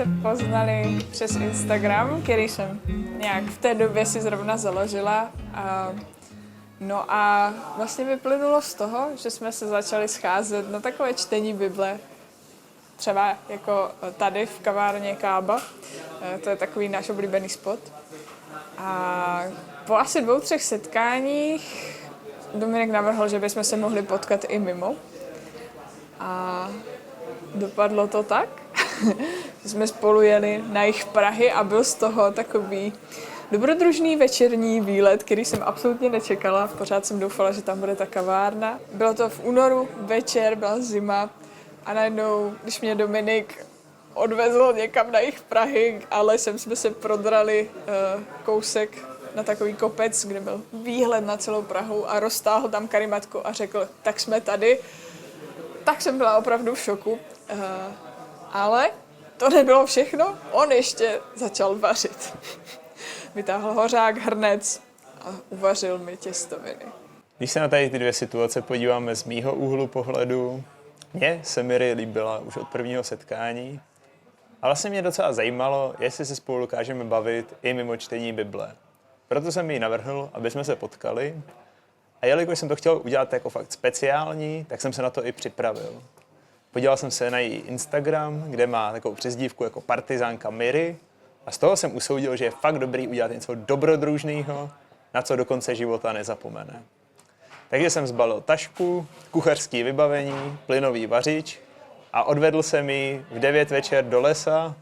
se poznali přes Instagram, který jsem nějak v té době si zrovna založila. No a vlastně vyplynulo z toho, že jsme se začali scházet na takové čtení Bible. Třeba jako tady v kavárně Kába. To je takový náš oblíbený spot. A po asi 2-3 setkáních Dominik navrhl, že bychom se mohli potkat i mimo. A dopadlo to tak, že jsme spolu jeli na jih Prahy a byl z toho takový dobrodružný večerní výlet, který jsem absolutně nečekala. Pořád jsem doufala, že tam bude ta kavárna. Bylo to v únoru, večer, byla zima a najednou, když mě Dominik odvezl někam na jih Prahy a lesem jsme se prodrali kousek na takový kopec, kde byl výhled na celou Prahu a roztáhl tam karimatku a řekl, tak jsme tady. Tak jsem byla opravdu v šoku. Ale to nebylo všechno, on ještě začal vařit. Vytáhl hořák, hrnec a uvařil mi těstoviny. Když se na tady ty dvě situace podíváme z mýho úhlu pohledu, mně se Miri líbila už od prvního setkání. A vlastně mě docela zajímalo, jestli se spolu dokážeme bavit i mimo čtení Bible. Proto jsem jí navrhl, aby jsme se potkali. A jelikož jsem to chtěl udělat jako fakt speciální, tak jsem se na to i připravil. Podíval jsem se na její Instagram, kde má takovou přezdívku jako partizánka Miri. A z toho jsem usoudil, že je fakt dobrý udělat něco dobrodružného, na co do konce života nezapomene. Takže jsem zbalil tašku, kuchařský vybavení, plynový vařič a odvedl jsem ji v 9 večer do lesa,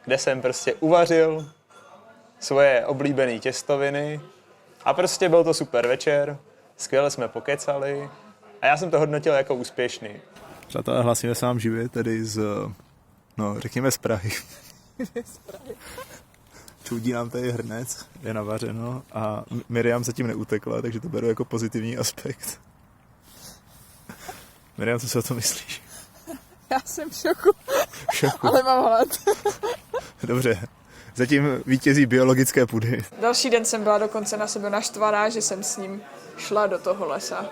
kde jsem prostě uvařil svoje oblíbené těstoviny a prostě byl to super večer, skvěle jsme pokecali a já jsem to hodnotil jako úspěšný. Přátelé, hlasíme se vám živě, tedy řekněme z Prahy. Čudí nám tady hrnec, je navařeno a Miriam zatím neutekla, takže to beru jako pozitivní aspekt. Miriam, co si o to myslíš? Já jsem v šoku. Ale mám hlad. Dobře, zatím vítězí biologické pudy. Další den jsem byla dokonce na sebe naštvaná, že jsem s ním šla do toho lesa.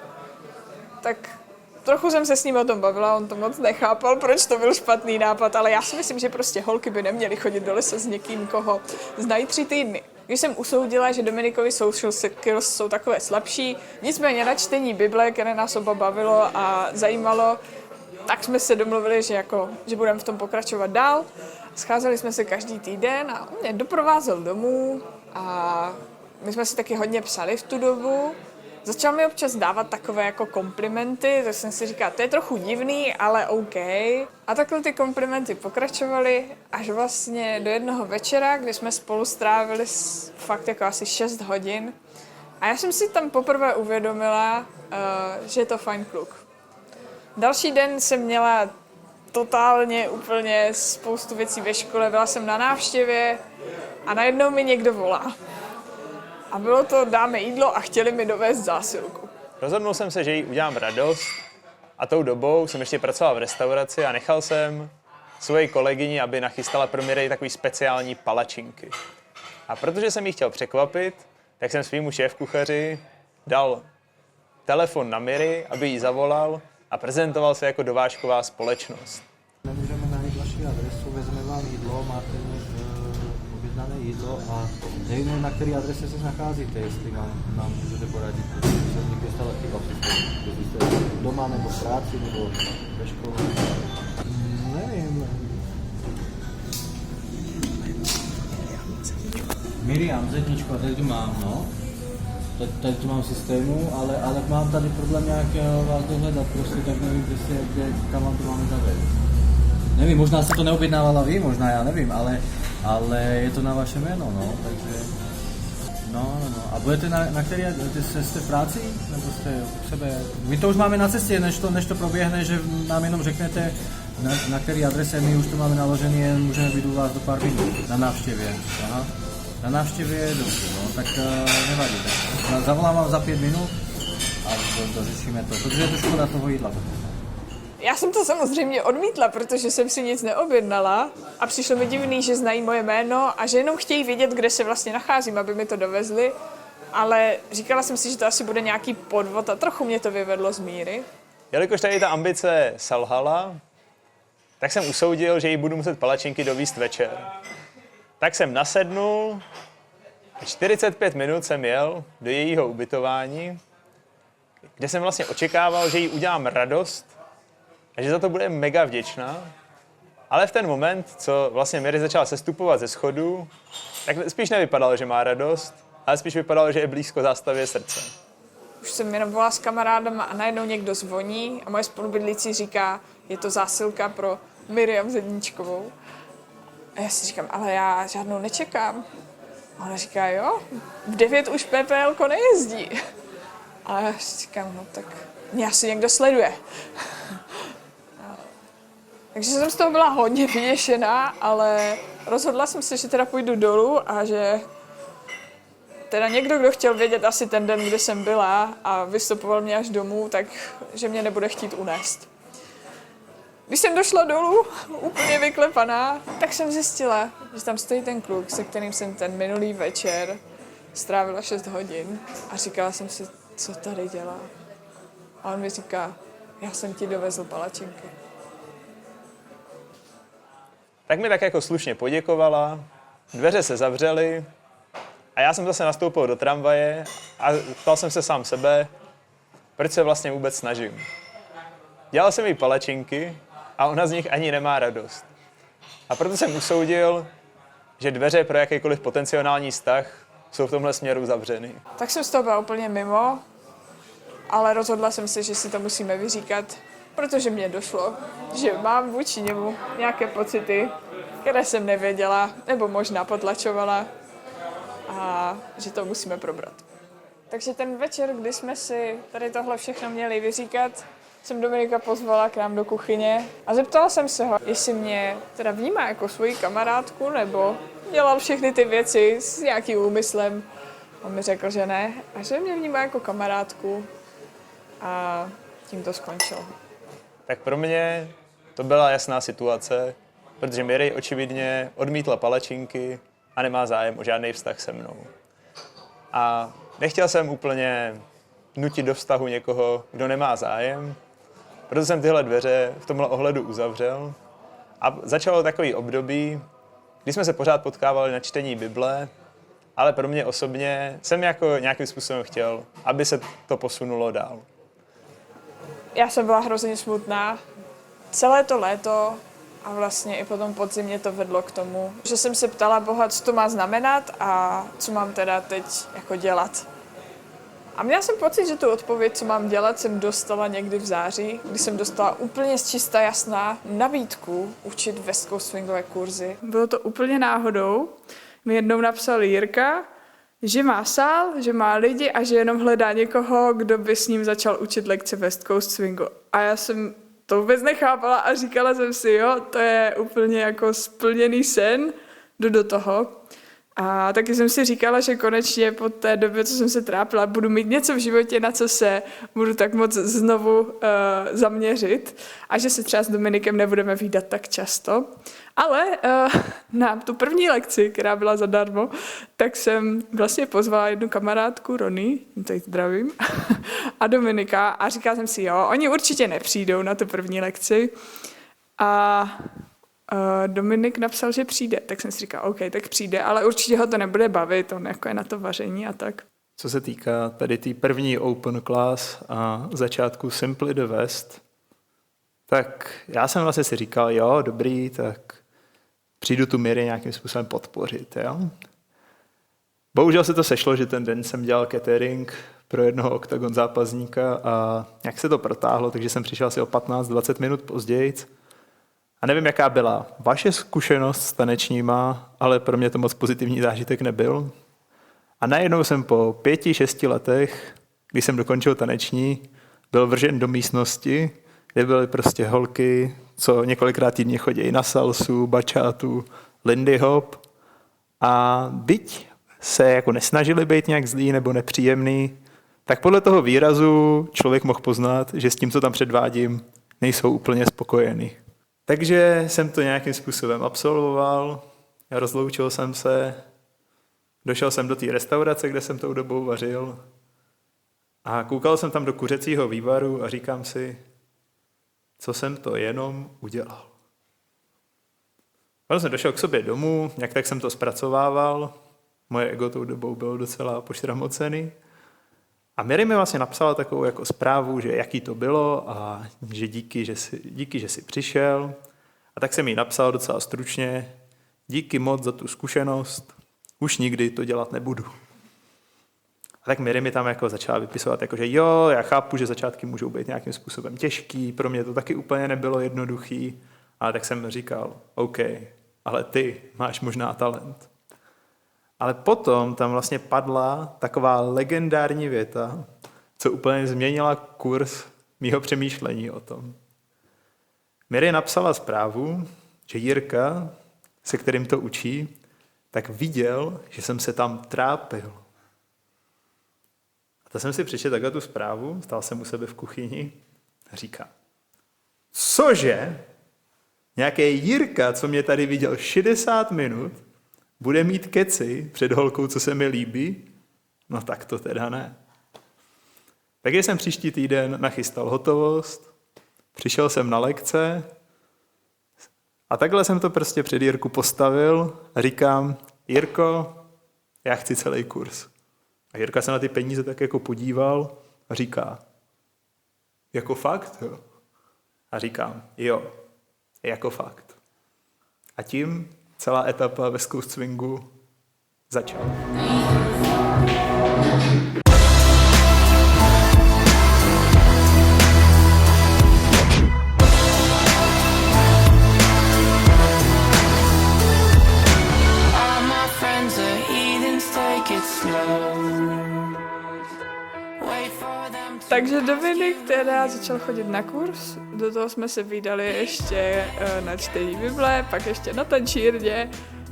Tak trochu jsem se s ním o tom bavila, on to moc nechápal, proč to byl špatný nápad, ale já si myslím, že prostě holky by neměly chodit do lesa s někým, koho znají 3 týdny. Když jsem usoudila, že Dominikovi social skills jsou takové slabší, nicméně na čtení Bible, které nás oba bavilo a zajímalo, tak jsme se domluvili, že budeme v tom pokračovat dál. Scházeli jsme se každý týden a on mě doprovázel domů a my jsme si taky hodně psali v tu dobu. Začal mi občas dávat takové jako komplimenty, tak jsem si říkala, to je trochu divný, ale OK. A takhle ty komplimenty pokračovaly až vlastně do jednoho večera, kdy jsme spolu strávili fakt jako asi 6 hodin. A já jsem si tam poprvé uvědomila, že je to fajn kluk. Další den jsem měla totálně úplně spoustu věcí ve škole, byla jsem na návštěvě a najednou mi někdo volá. A bylo to, dáme jídlo a chtěli mi dovést zásilku. Rozhodnul jsem se, že jí udělám radost a tou dobou jsem ještě pracoval v restauraci a nechal jsem svoji kolegyni, aby nachystala pro Miri takový speciální palačinky. A protože jsem jí chtěl překvapit, tak jsem svýmu šéfkuchaři dal telefon na Miri, aby jí zavolal a prezentoval se jako dovážková společnost. Nemůžeme najít vaši adresu, vezmeme vám jídlo, máte objednané jídlo a nevím, na které adrese se nacházíte, jestli nám můžete poradit. Jsem někde stala chyba jestli jste doma nebo v práci nebo ve škole. Nevím. Miriam, zedničko, tady tu mám, no. Tady tu mám v systému, ale mám tady problém nějak vás dohledat, prostě tak nevím, kam vám to máme zavést. Nevím, možná jste to neobjednávala vy, možná já nevím, ale je to na vaše jméno, no, takže... No. A budete na který, jste v práci, nebo jste u sebe? My to už máme na cestě, než to proběhne, že nám jenom řeknete, na který adrese, my už to máme naložený, jen můžeme být u vás do pár minut, na návštěvě. Aha. Na návštěvě je dobře, no, tak nevadí. Tak zavolám vám za 5 minut a dořešíme to, protože je to škoda toho jídla. Já jsem to samozřejmě odmítla, protože jsem si nic neobjednala a přišlo mi divný, že znají moje jméno a že jenom chtějí vědět, kde se vlastně nacházím, aby mi to dovezli, ale říkala jsem si, že to asi bude nějaký podvod a trochu mě to vyvedlo z míry. Jelikož tady ta ambice selhala, tak jsem usoudil, že jí budu muset palačinky dovízt večer. Tak jsem nasednul, 45 minut jsem jel do jejího ubytování, kde jsem vlastně očekával, že jí udělám radost a že za to bude mega vděčná. Ale v ten moment, co vlastně Mary začala sestupovat ze schodů, tak spíš nevypadalo, že má radost, ale spíš vypadalo, že je blízko zástavě srdce. Už jsem jenom volala s kamarádama a najednou někdo zvoní a moje spolubydlící říká, je to zásilka pro Miriam Zedníčkovou. A já si říkám, ale já žádnou nečekám. A ona říká, jo, v 9 už PPL nejezdí. A já si říkám, no tak mě asi někdo sleduje. Takže jsem z toho byla hodně vyděšená, ale rozhodla jsem se, že teda půjdu dolů a že teda někdo, kdo chtěl vědět asi ten den, kde jsem byla a vystupoval mě až domů, tak že mě nebude chtít unést. Když jsem došla dolů, úplně vyklepaná, tak jsem zjistila, že tam stojí ten kluk, se kterým jsem ten minulý večer strávila 6 hodin a říkala jsem si, co tady dělá. A on mi říká, já jsem ti dovezl palačinky. Tak mi tak jako slušně poděkovala, dveře se zavřely a já jsem zase nastoupil do tramvaje a ptal jsem se sám sebe, proč se vlastně vůbec snažím. Dělal jsem jí palačinky a ona z nich ani nemá radost. A proto jsem usoudil, že dveře pro jakýkoliv potenciální vztah jsou v tomhle směru zavřeny. Tak jsem z toho byla úplně mimo, ale rozhodla jsem se, že si to musíme vyříkat, protože mě došlo, že mám vůči němu nějaké pocity, které jsem nevěděla, nebo možná potlačovala a že to musíme probrat. Takže ten večer, kdy jsme si tady tohle všechno měli vyříkat, jsem Dominika pozvala k nám do kuchyně a zeptala jsem se ho, jestli mě teda vnímá jako svoji kamarádku, nebo dělal všechny ty věci s nějakým úmyslem. On mi řekl, že ne a že mě vnímá jako kamarádku a tím to skončilo. Tak pro mě to byla jasná situace, protože Mary očividně odmítla palačinky a nemá zájem o žádný vztah se mnou. A nechtěl jsem úplně nutit do vztahu někoho, kdo nemá zájem, proto jsem tyhle dveře v tomhle ohledu uzavřel. A začalo takový období, kdy jsme se pořád potkávali na čtení Bible, ale pro mě osobně jsem jako nějakým způsobem chtěl, aby se to posunulo dál. Já jsem byla hrozně smutná. Celé to léto a vlastně i potom podzimě to vedlo k tomu, že jsem se ptala Boha, co to má znamenat a co mám teda teď jako dělat. A měla jsem pocit, že tu odpověď, co mám dělat, jsem dostala někdy v září, kdy jsem dostala úplně z čista jasná nabídku učit West Coast swingové kurzy. Bylo to úplně náhodou. Mi jednou napsal Jirka, že má sál, že má lidi a že jenom hledá někoho, kdo by s ním začal učit lekce West Coast swingu. A já jsem to vůbec nechápala a říkala jsem si, jo, to je úplně jako splněný sen, jdu do toho. A taky jsem si říkala, že konečně po té době, co jsem se trápila, budu mít něco v životě, na co se budu tak moc znovu zaměřit a že se třeba s Dominikem nebudeme vídat tak často. Ale na tu první lekci, která byla zadarmo, tak jsem vlastně pozvala jednu kamarádku, Rony, tady zdravím, a Dominika a říkala jsem si, jo, oni určitě nepřijdou na tu první lekci a Dominik napsal, že přijde, tak jsem si říkal, OK, tak přijde, ale určitě ho to nebude bavit, on jako je na to vaření a tak. Co se týká tady té první open class a začátku Simply the West, tak já jsem vlastně si říkal, jo, dobrý, tak přijdu tu Miri nějakým způsobem podpořit, jo. Bohužel se to sešlo, že ten den jsem dělal catering pro jednoho Octagon zápasníka a jak se to protáhlo, takže jsem přišel asi o 15-20 minut později. A nevím, jaká byla vaše zkušenost s tanečníma, ale pro mě to moc pozitivní zážitek nebyl. A najednou jsem po 5-6 letech, když jsem dokončil taneční, byl vržen do místnosti, kde byly prostě holky, co několikrát týdně chodí na salsu, bachátu, lindy hop. A byť se jako nesnažili být nějak zlý nebo nepříjemný, tak podle toho výrazu člověk mohl poznat, že s tím, co tam předvádím, nejsou úplně spokojený. Takže jsem to nějakým způsobem absolvoval, rozloučil jsem se, došel jsem do té restaurace, kde jsem tou dobou vařil a koukal jsem tam do kuřecího vývaru a říkám si, co jsem to jenom udělal. Potom jsem došel k sobě domů, nějak tak jsem to zpracovával. Moje ego tou dobou bylo docela pošramocený. A Miri mi vlastně napsala takovou jako zprávu, že jaký to bylo a že díky, že jsi přišel. A tak jsem jí napsal docela stručně, díky moc za tu zkušenost, už nikdy to dělat nebudu. A tak Miri mi tam jako začala vypisovat, jako, že jo, já chápu, že začátky můžou být nějakým způsobem těžký, pro mě to taky úplně nebylo jednoduchý, ale tak jsem říkal, OK, ale ty máš možná talent. Ale potom tam vlastně padla taková legendární věta, co úplně změnila kurz mýho přemýšlení o tom. Miri napsala zprávu, že Jirka, se kterým to učí, tak viděl, že jsem se tam trápil. A to jsem si přečetl takhle tu zprávu, stál jsem u sebe v kuchyni a říkám, cože? Nějaký Jirka, co mě tady viděl 60 minut, bude mít keci před holkou, co se mi líbí? No tak to teda ne. Takže jsem příští týden nachystal hotovost, přišel jsem na lekce a takhle jsem to prostě před Jirku postavil a říkám, Jirko, já chci celý kurz. A Jirka se na ty peníze tak jako podíval a říká, jako fakt? Jo? A říkám, jo, jako fakt. A tím celá etapa West Coast Swingu začala. Takže Dominik teda začal chodit na kurz, do toho jsme se vydali ještě na čtení Bible, pak ještě na tančírně,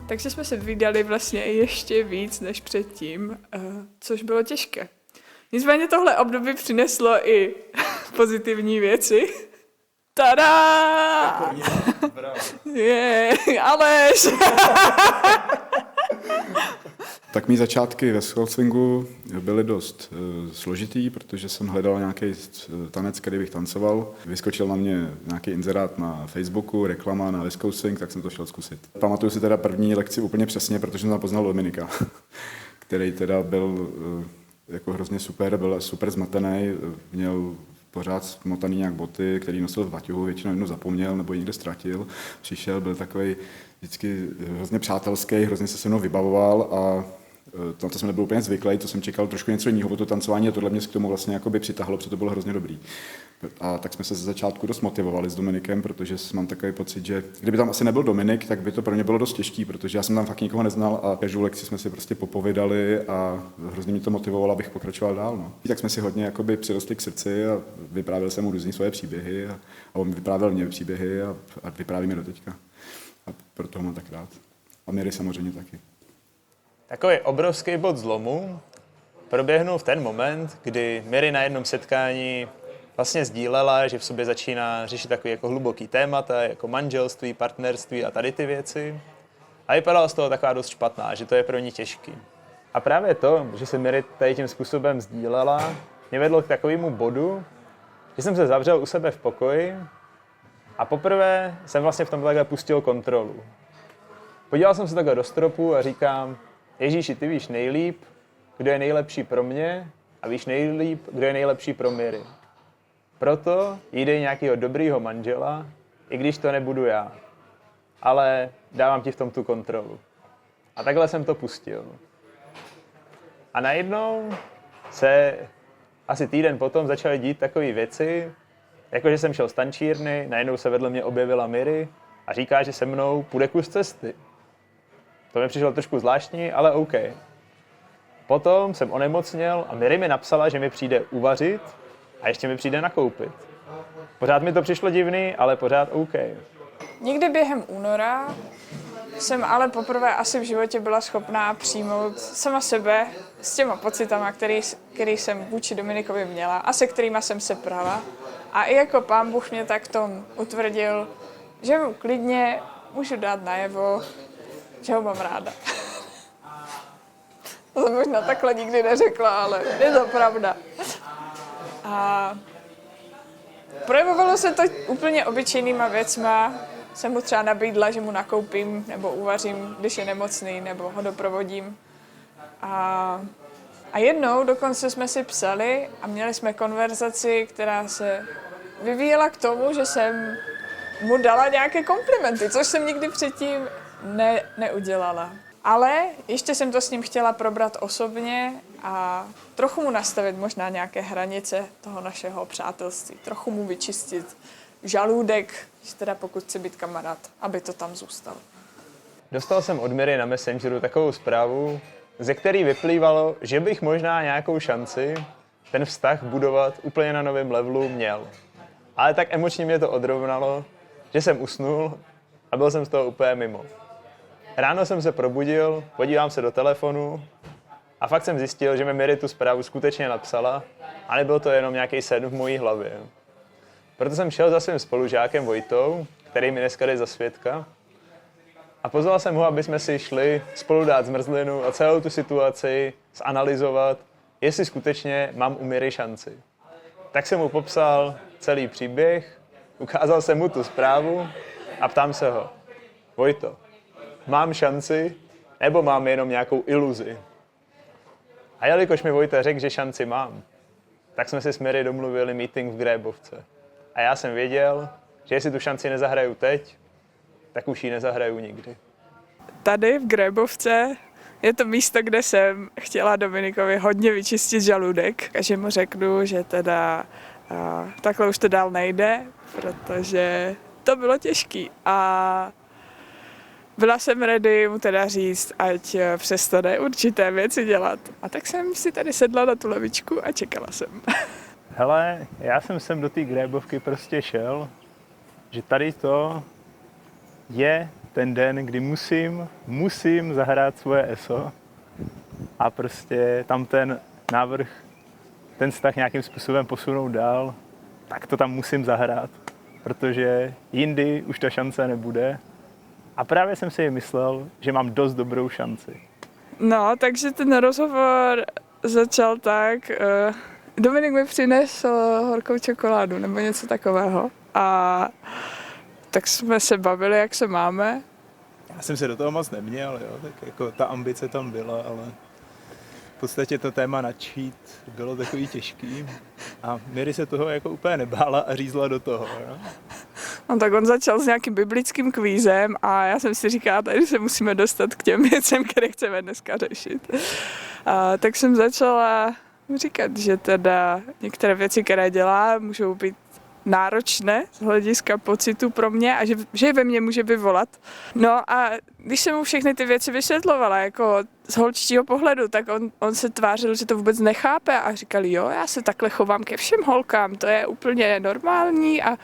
takže jsme se vydali vlastně ještě víc než předtím, což bylo těžké. Nicméně tohle období přineslo i pozitivní věci. Tada! Aleš! Tak mý začátky ve Swingu byly dost složitý, protože jsem hledal nějaký tanec, který bych tancoval. Vyskočil na mě nějaký inzerát na Facebooku, reklama na West Coast Swing, tak jsem to šel zkusit. Pamatuju si teda první lekci úplně přesně, protože jsem tam poznal Dominika, který teda byl jako hrozně super, byl super zmatený, měl pořád smotaný nějak boty, který nosil v baťohu, většinou jednou zapomněl nebo někde ztratil. Přišel, byl takový vždycky hrozně přátelský, hrozně se mnou vybavoval a to jsem nebyl úplně zvyklý, to jsem čekal trošku něco jiného o to tancování a tohle mě k tomu vlastně jakoby přitahlo, protože to bylo hrozně dobrý. A tak jsme se ze začátku dost motivovali s Dominikem, protože mám takový pocit, že kdyby tam asi nebyl Dominik, tak by to pro mě bylo dost těžký, protože já jsem tam fakt nikoho neznal a každou lekci jsme si prostě popovídali a hrozně mě to motivovalo, abych pokračoval dál. No. Tak jsme si hodně jakoby přirostli k srdci a vyprávěl jsem mu různý svoje příběhy a on vyprávěl mě příběhy a vyprávíme do teďka. A proto ho mám tak rád. A Miri samozřejmě taky. Takový obrovský bod zlomu proběhnul v ten moment, kdy Miri na jednom setkání vlastně sdílela, že v sobě začíná řešit takový jako hluboký témata, jako manželství, partnerství a tady ty věci. A vypadala z toho taková dost špatná, že to je pro ní těžký. A právě to, že se Miri tady tím způsobem sdílela, mě vedlo k takovému bodu, že jsem se zavřel u sebe v pokoji a poprvé jsem vlastně v tom takhle pustil kontrolu. Podíval jsem se takhle do stropu a říkám, Ježíši, ty víš nejlíp, kdo je nejlepší pro mě a víš nejlíp, kdo je nejlepší pro Miri. Proto jí dej nějakého dobrýho manžela, i když to nebudu já. Ale dávám ti v tom tu kontrolu. A takhle jsem to pustil. A najednou se asi týden potom začaly dít takové věci, jako že jsem šel z tančírny, najednou se vedle mě objevila Miri a říká, že se mnou půjde kus cesty. To mi přišlo trošku zvláštní, ale OK. Potom jsem onemocněl a Miri mi napsala, že mi přijde uvařit a ještě mi přijde nakoupit. Pořád mi to přišlo divný, ale pořád OK. Někdy během února jsem ale poprvé asi v životě byla schopná přijmout sama sebe s těma pocitama, který jsem vůči Dominikovi měla a se kterýma jsem se prala. A i jako Pán Bůh mě tak v tom utvrdil, že mu klidně můžu dát najevo, že ho mám ráda. To jsem možná takhle nikdy neřekla, ale je to pravda. A projevovalo se to úplně obyčejnýma věcma, jsem mu třeba nabídla, že mu nakoupím nebo uvařím, když je nemocný, nebo ho doprovodím. A jednou dokonce jsme si psali a měli jsme konverzaci, která se vyvíjela k tomu, že jsem mu dala nějaké komplimenty, což jsem nikdy předtím neudělala. Ale ještě jsem to s ním chtěla probrat osobně a trochu mu nastavit možná nějaké hranice toho našeho přátelství. Trochu mu vyčistit žaludek, že teda pokud chce být kamarád, aby to tam zůstalo. Dostal jsem od Miry na Messengeru takovou zprávu, ze který vyplývalo, že bych možná nějakou šanci ten vztah budovat úplně na novém levelu měl. Ale tak emočně mě to odrovnalo, že jsem usnul a byl jsem z toho úplně mimo. Ráno jsem se probudil, podívám se do telefonu a fakt jsem zjistil, že mi Miri tu zprávu skutečně napsala a nebyl to jenom nějaký sen v mojí hlavě. Proto jsem šel za svým spolužákem Vojtou, který mi dneska jde za svědka, a pozval jsem ho, aby jsme si šli spolu dát zmrzlinu a celou tu situaci zanalyzovat, jestli skutečně mám u Miry šanci. Tak jsem mu popsal celý příběh, ukázal jsem mu tu zprávu a ptám se ho: Vojto, mám šanci nebo mám jenom nějakou iluzi? A jelikož mi Vojta řekl, že šanci mám, tak jsme si s Miry domluvili meeting v Grébovce. A já jsem věděl, že jestli tu šanci nezahraju teď, tak už ji nezahraju nikdy. Tady v Grébovce je to místo, kde jsem chtěla Dominikovi hodně vyčistit žaludek. A že mu řeknu, že teda takhle už to dál nejde, protože to bylo těžký. A byla jsem ready mu teda říct, ať přestane určité věci dělat. A tak jsem si tady sedla na tu lavičku a čekala jsem. Hele, já jsem sem do té Grébovky prostě šel, že tady to je ten den, kdy musím zahrát svoje ESO a prostě tam ten návrh, ten vztah nějakým způsobem posunout dál, tak to tam musím zahrát, protože jindy už ta šance nebude. A právě jsem si myslel, že mám dost dobrou šanci. No, takže ten rozhovor začal tak. Dominik mi přinesl horkou čokoládu nebo něco takového. A tak jsme se bavili, jak se máme. Já jsem se do toho moc neměl, jo, tak jako ta ambice tam byla, ale v podstatě to téma načít bylo takový těžký. A Miri se toho jako úplně nebála a řízla do toho, jo. No tak on začal s nějakým biblickým kvízem a já jsem si říkala, tady se musíme dostat k těm věcem, které chceme dneska řešit. Tak jsem začala říkat, že teda některé věci, které dělá, můžou být náročné z hlediska pocitu pro mě a že je ve mně může vyvolat. No a když jsem mu všechny ty věci vysvětlovala, jako z holčičího pohledu, tak on se tvářil, že to vůbec nechápe a říkal, jo, já se takhle chovám ke všem holkám, to je úplně normální a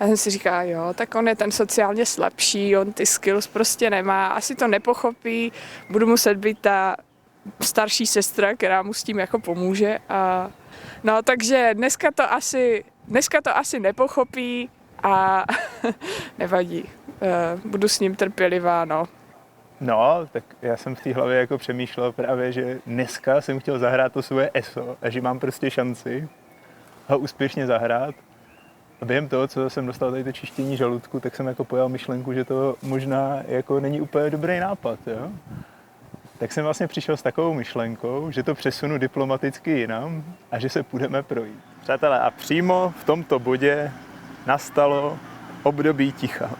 já jsem si říkala, jo, tak on je ten sociálně slabší, on ty skills prostě nemá, asi to nepochopí, budu muset být ta starší sestra, která mu s tím jako pomůže. No takže dneska to asi nepochopí a nevadí. Budu s ním trpělivá, no. No, tak já jsem v té hlavě jako přemýšlel právě, že dneska jsem chtěl zahrát to svoje ESO a že mám prostě šanci ho úspěšně zahrát. A během toho, co jsem dostal tady to čištění žaludku, tak jsem jako pojal myšlenku, že to možná jako není úplně dobrý nápad, jo. Tak jsem vlastně přišel s takovou myšlenkou, že to přesunu diplomaticky jinam a že se půjdeme projít. Přátelé, a přímo v tomto bodě nastalo období ticha.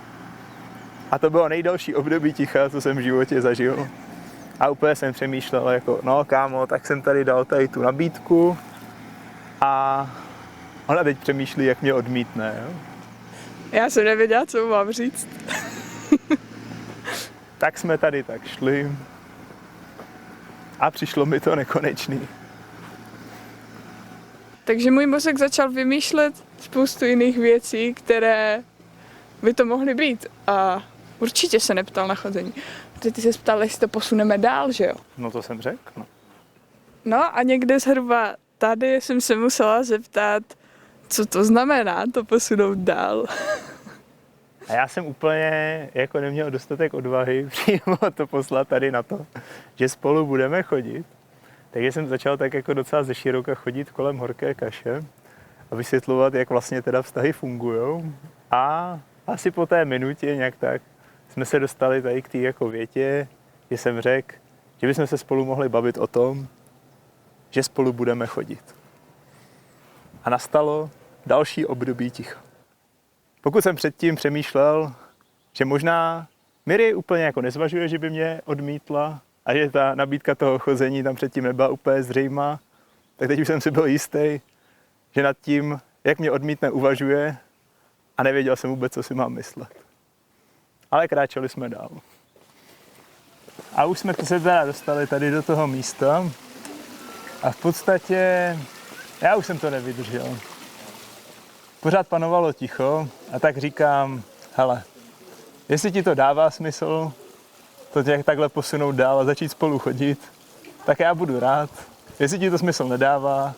A to bylo nejdelší období ticha, co jsem v životě zažil. A úplně jsem přemýšlel jako, no kámo, tak jsem tady dal tady tu nabídku a ona teď přemýšlí, jak mě odmítne, jo? Já jsem nevěděla, co mám říct. Tak jsme tady tak šli a přišlo mi to nekonečný. Takže můj mozek začal vymýšlet spoustu jiných věcí, které by to mohly být. A určitě se neptal na chození. Protože ty se ptal, jestli to posuneme dál, že jo? No to jsem řekl, no. No a někde zhruba tady jsem se musela zeptat, co to znamená to posunout dál. A já jsem úplně jako neměl dostatek odvahy přímo to poslat tady na to, že spolu budeme chodit. Takže jsem začal tak jako docela ze široka chodit kolem horké kaše a vysvětlovat, jak vlastně teda vztahy fungujou. A Asi po té minutě nějak tak jsme se dostali tady k té jako větě, že jsem řekl, že bychom se spolu mohli bavit o tom, že spolu budeme chodit. A nastalo další období ticha. Pokud jsem předtím přemýšlel, že možná Miri úplně jako nezvažuje, že by mě odmítla a že ta nabídka toho chození tam předtím nebyla úplně zřejmá, tak teď už jsem si byl jistý, že nad tím, jak mě odmítne, uvažuje a nevěděl jsem vůbec, co si mám myslet. Ale kráčeli jsme dál. A už jsme se teda dostali tady do toho místa a v podstatě já už jsem to nevydržel. Pořád panovalo ticho a tak říkám, hele, jestli ti to dává smysl, to tě takhle posunout dál a začít spolu chodit, tak já budu rád. Jestli ti to smysl nedává,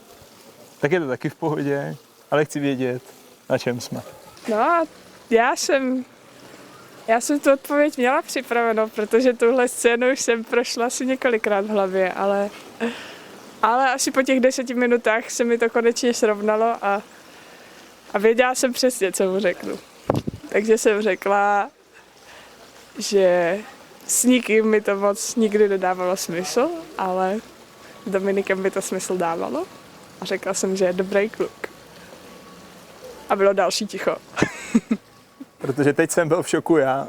tak je to taky v pohodě, ale chci vědět, na čem jsme. No a já jsem tu odpověď měla připravenou, protože tuhle scénu už jsem prošla asi několikrát v hlavě, ale asi po těch 10 minutách se mi to konečně srovnalo a věděla jsem přesně, co mu řeknu. Takže jsem řekla, že s nikým mi to moc nikdy nedávalo smysl, ale s Dominikem by to smysl dávalo. A řekla jsem, že je dobrý kluk. A bylo další ticho. Protože teď jsem byl v šoku já.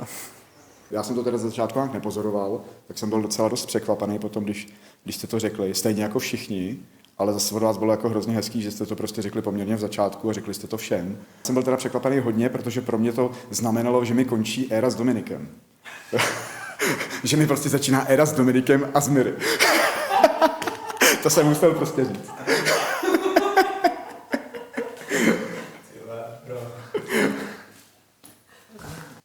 Já jsem to teda za začátku nějak nepozoroval, tak jsem byl docela dost překvapený potom, když jste to řekli, stejně jako všichni, ale zase od vás bylo jako hrozně hezký, že jste to prostě řekli poměrně v začátku a řekli jste to všem. Jsem byl teda překvapený hodně, protože pro mě to znamenalo, že mi končí éra s Dominikem. Že mi prostě začíná éra s Dominikem a s Miri. To jsem musel prostě říct.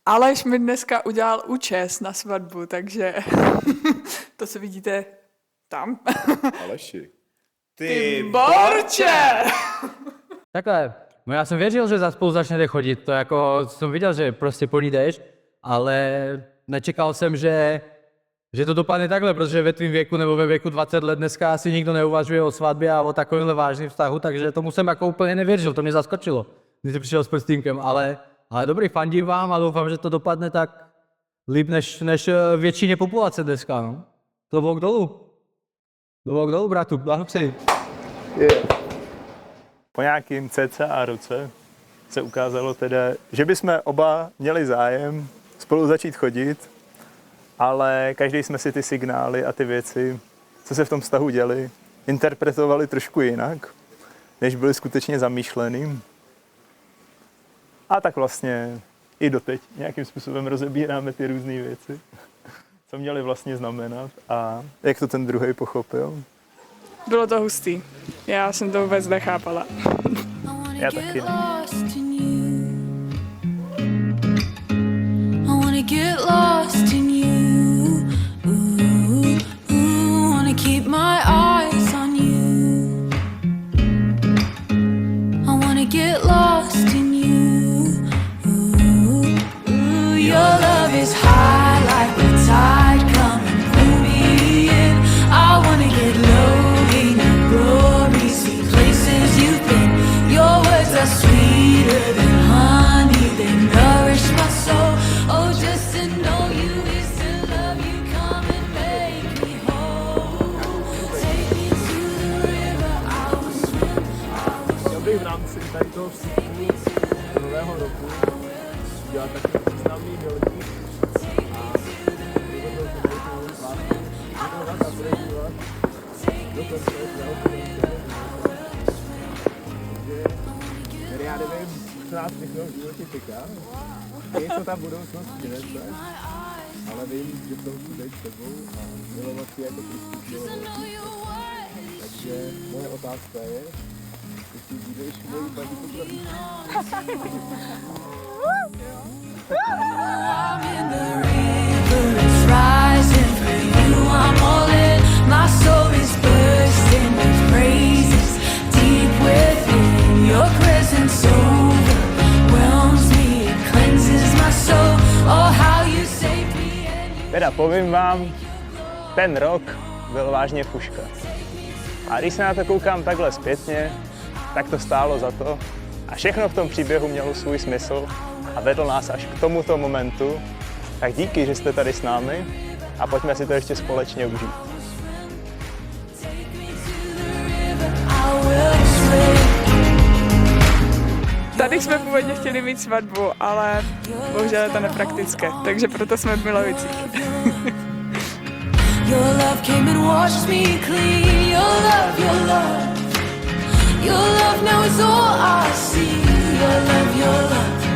Aleš mi dneska udělal účes na svatbu, takže to se vidíte tam. Aleši. Ty borče! Takhle, no já jsem věřil, že za spolu začnete chodit, to jako jsem viděl, že prostě po ní jdeš, ale nečekal jsem, že to dopadne takhle, protože ve tvým věku nebo ve věku 20 let dneska asi nikdo neuvažuje o svatbě a o takovémhle vážném vztahu, takže tomu jsem jako úplně nevěřil, to mě zaskočilo, když jsi přišel s prstínkem, ale dobrý, fandím vám a doufám, že to dopadne tak líp než většině populace dneska, no. Klobouk dolů. Klobouk dolů, bratu, blahopřeji. Po nějakým cca roce se ukázalo teda, že bychom oba měli zájem spolu začít chodit, ale každý jsme si ty signály a ty věci, co se v tom vztahu děli, interpretovali trošku jinak, než byly skutečně zamýšlený. A tak vlastně i doteď nějakým způsobem rozebíráme ty různé věci, co měly vlastně znamenat a jak to ten druhý pochopil. Bylo to hustý. Já jsem to vůbec nechápala. Já taky ne. Get lost in you. Wanna keep my eyes on you. I wanna get lost in you. Your love is high like the tide, come and pull me in. I wanna get low in your glory, see places you've been. Your words are sweeter than honey, they nourish my soul. Oh, just to know you is to love you. Come and make me whole. Take me to the river, I will swim. Chtěl bych v rámci tady toho vstupu do nového roku udělat takový významný milník a vyvedl to nejtu vás a bude dívat do konce svého studentského života. Takže já nevím, co nás všechno v životě čeká. Co tam budoucnost přinese, ale vím, že v tom chci být s tebou a milovat si jako Kristus miloval. Takže moje otázka je, jestli budeš mojí paní popravit. I'm in the river, it's rising for you. I'm all in, my soul is bursting with praises deep within. Your presence overwhelms me, it cleanses my soul. Oh, how you save me and you. Teda povím vám, ten rok byl vážně fuška. A když se na to koukám takhle zpětně, tak to stálo za to. A všechno v tom příběhu mělo svůj smysl. a vedl nás až k tomuto momentu, tak díky, že jste tady s námi a pojďme si to ještě společně užít. I will swim. Tady jsme původně chtěli mít svatbu, ale bohužel je to nepraktické, takže proto jsme v Milovicích. Your love came and washed me clean. Your love, your love. Your love now is all I see. Your love, your love.